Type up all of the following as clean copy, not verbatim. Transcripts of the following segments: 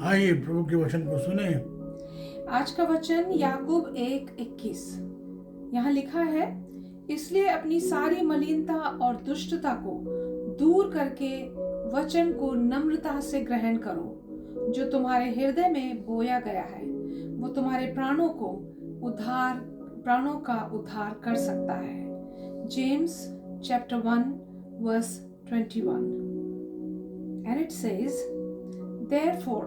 आइए प्रभु के वचन को सुने। आज का वचन याकूब 1:21 यहाँ लिखा है, इसलिए अपनी सारी मलिनता और दुष्टता को दूर करके वचन को नम्रता से ग्रहण करो जो तुम्हारे हृदय में बोया गया है। वो तुम्हारे प्राणों का उद्धार कर सकता है। James chapter 1 verse 21 and it says, therefore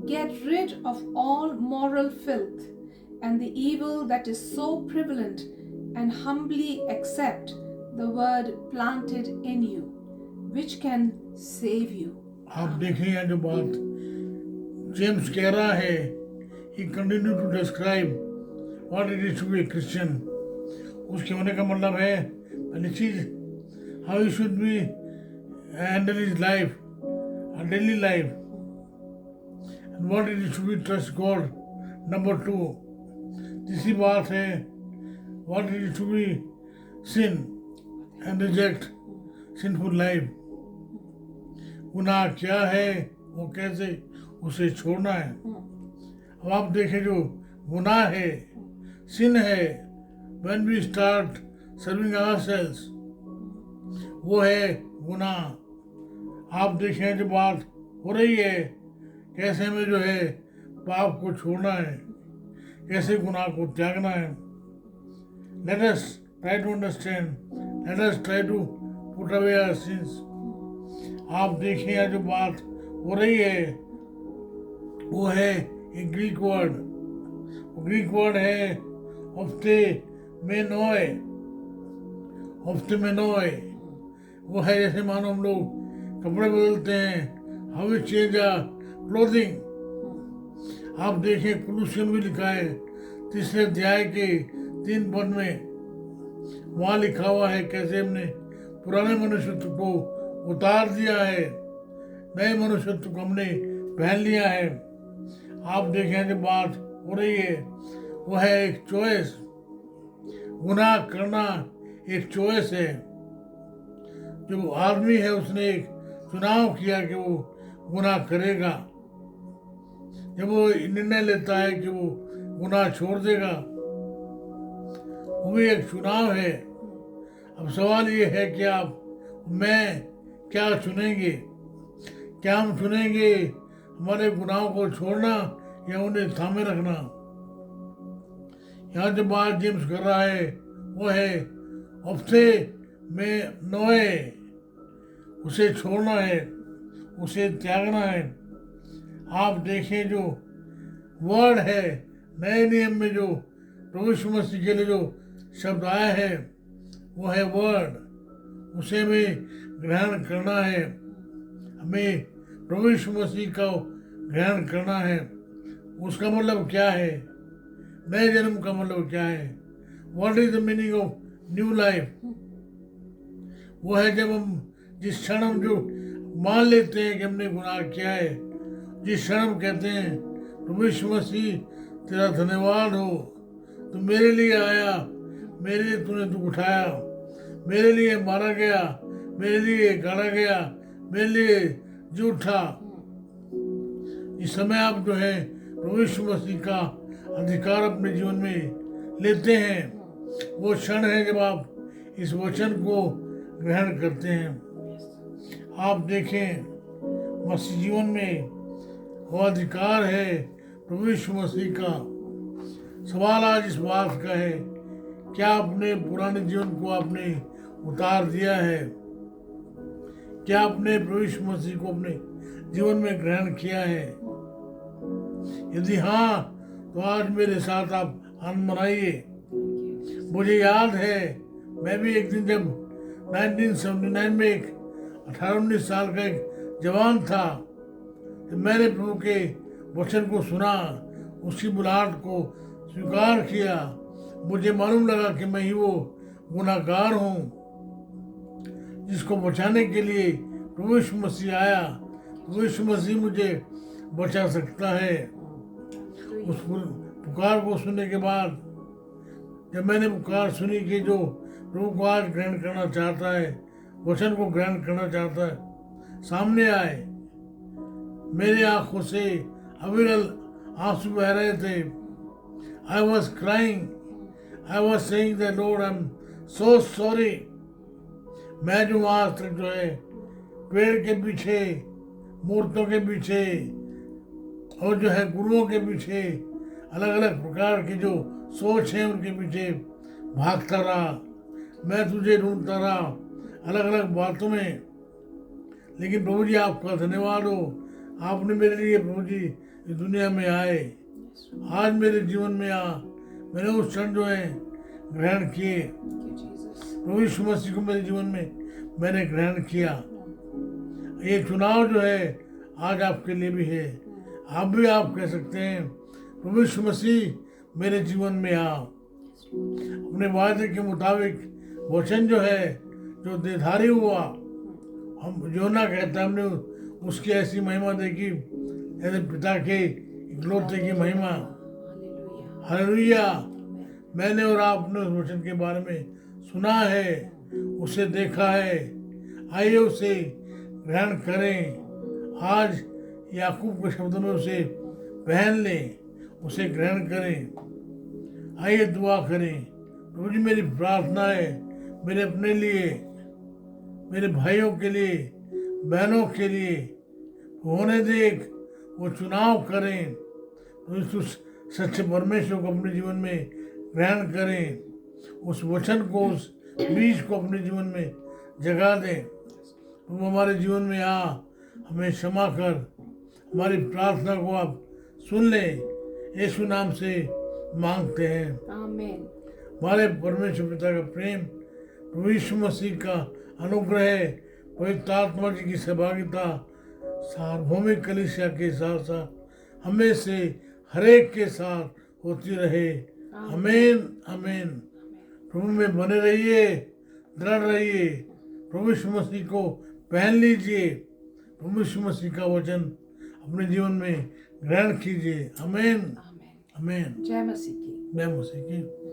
get rid of all moral filth and the evil that is so prevalent, and humbly accept the word planted in you, which can save you. आप देखें यहाँ जो बात James कह रहा है, he continue to describe what it is to be a Christian. उसके होने का मतलब है पहली चीज how he should be handle his life, a daily life, and what it is to be trust God. Number 2, तीसरी बात है what it is to be sin and reject sinful life. गुनाह क्या है, वो कैसे उसे छोड़ना है। अब आप देखें जो गुनाह है, sin है, when we start serving ourselves, वो है गुनाह। आप देखें जो बात हो रही है, कैसे हमें जो है पाप को छोड़ना है, कैसे गुनाह को त्यागना है। Let us try to understand, let us try to put away our sins. आप देखिए यहाँ जो बात हो रही है वो है एक ग्रीक वर्ड है ऑफ्ते मेनोए। वो है जैसे मानो हम लोग कपड़े बदलते हैं, how we change our clothing. आप देखें कुलुसियन भी लिखा है 3 अध्याय के 3 पद में, वहाँ लिखा हुआ है कैसे हमने पुराने मनुष्यत्व को उतार दिया है, नए मनुष्यत्व को हमने पहन लिया है। आप देखें जो बात हो रही है वो है एक चॉइस। गुनाह करना एक चॉइस है। जो आदमी है उसने एक चुनाव किया कि वो गुनाह करेगा। जब वो निर्णय लेता है कि वो गुनाह छोड़ देगा, वो भी एक चुनाव है। अब सवाल ये है कि मैं क्या चुनेंगे? क्या हम चुनेंगे हमारे गुनाहों को छोड़ना या उन्हें थामे रखना? यहाँ जो बात जेम्स कर रहा है वो है ऑफ्ते में नोए, उसे छोड़ना है, उसे त्यागना है। आप देखें जो वर्ड है नए नियम में, जो प्रभु यीशु मसीह के लिए जो शब्द आया है वो है वर्ड, उसे हमें ग्रहण करना है। हमें प्रभु यीशु मसीह का ग्रहण करना है। उसका मतलब क्या है? नए जन्म का मतलब क्या है? What is the meaning of new life? वो है जब हम जिस क्षण हम जो मान लेते हैं कि हमने गुनाह किया है, जिस क्षण हम कहते हैं प्रभु यीशु मसीह तेरा धन्यवाद हो, तू मेरे लिए आया, मेरे लिए तूने दुख उठाया, मेरे लिए मारा गया, मेरे लिए गाड़ा गया, मेरे लिए जी उठा। इस समय आप जो है प्रभु यीशु मसीह का अधिकार अपने जीवन में लेते हैं। वो क्षण है जब आप इस वचन को ग्रहण करते हैं। आप देखें मसीह जीवन में वो अधिकार है प्रभु यीशु मसीह का। सवाल आज इस बात का है, क्या अपने पुराने जीवन को आपने उतार दिया है? क्या आपने प्रभु यीशु मसीह को अपने जीवन में ग्रहण किया है? यदि हाँ, तो आज मेरे साथ आप आनंद मनाइए। मुझे याद है मैं भी एक दिन जब 1979 में एक 18-19 साल का एक जवान था, तो मैंने प्रभु के वचन को सुना, उसकी बुलाहट को स्वीकार किया। मुझे मालूम लगा कि मैं ही वो गुनाहगार हूँ जिसको बचाने के लिए प्रभु यीशु मसीह आया। प्रभु यीशु मसीह मुझे बचा सकता है। उस पुकार को सुनने के बाद जब मैंने पुकार सुनी कि जो प्रभु को आज ग्रहण करना चाहता है, वचन को ग्रहण करना चाहता है, सामने आए, मेरे आंखों से अविरल आंसू बह रहे थे. I was crying. I was saying that Lord, I'm so sorry. मैं जो आज तक जो है पेड़ के पीछे, मूर्तों के पीछे और जो है गुरुओं के पीछे, अलग अलग प्रकार की जो सोच है उनके पीछे भागता रहा. मैं तुझे ढूंढता रहा अलग अलग बातों में. लेकिन प्रभु जी आपका धन्यवाद हो, आपने मेरे लिए प्रभु जी इस दुनिया में आए, आज मेरे जीवन में आ. मैंने उस क्षण जो है ग्रहण किए. प्रभु यीशु मसीह को मेरे जीवन में मैंने ग्रहण किया. ये चुनाव जो है आज आपके लिए भी है. आप भी आप कह सकते हैं प्रभु यीशु मसीह मेरे जीवन में आ. अपने वायदे के मुताबिक वचन जो है जो देधारी हुआ, हम योना कहता है, हमने उसकी ऐसी महिमा देखी जैसे पिता के इकलौते की महिमा. हालेलुया. मैंने और आपने उस वचन के बारे में सुना है, उसे देखा है. आइए उसे ग्रहण करें. आज याकूब के शब्दों में उसे पहन लें, उसे ग्रहण करें. आइए दुआ करें. प्रभु जी मेरी प्रार्थना है मेरे अपने लिए, मेरे भाइयों के लिए, बहनों के लिए होने दे, वो चुनाव करें. तो उस सच्चे परमेश्वर को अपने जीवन में ग्रहण करें. उस वचन को, उस बीज को अपने जीवन में जगा दें. तुम हमारे जीवन में आ, हमें क्षमा कर, हमारी प्रार्थना को आप सुन लें. यीशु नाम से मांगते हैं. आमीन. हमारे परमेश्वर पिता का प्रेम, प्रभु यीशु मसीह का अनुग्रह, पवित्र आत्मा जी की सहभागिता सार्वभौमिक कलीसिया के साथ साथ हमें से हरेक के साथ होती रहे. आमीन. आमीन. प्रभु में बने रहिए, दृढ़ रहिए. प्रभु यीशु मसीह को पहन लीजिए. प्रभु यीशु मसीह का वचन अपने जीवन में ग्रहण कीजिए. आमीन. आमीन. जय मसीह की. जय मसीह की.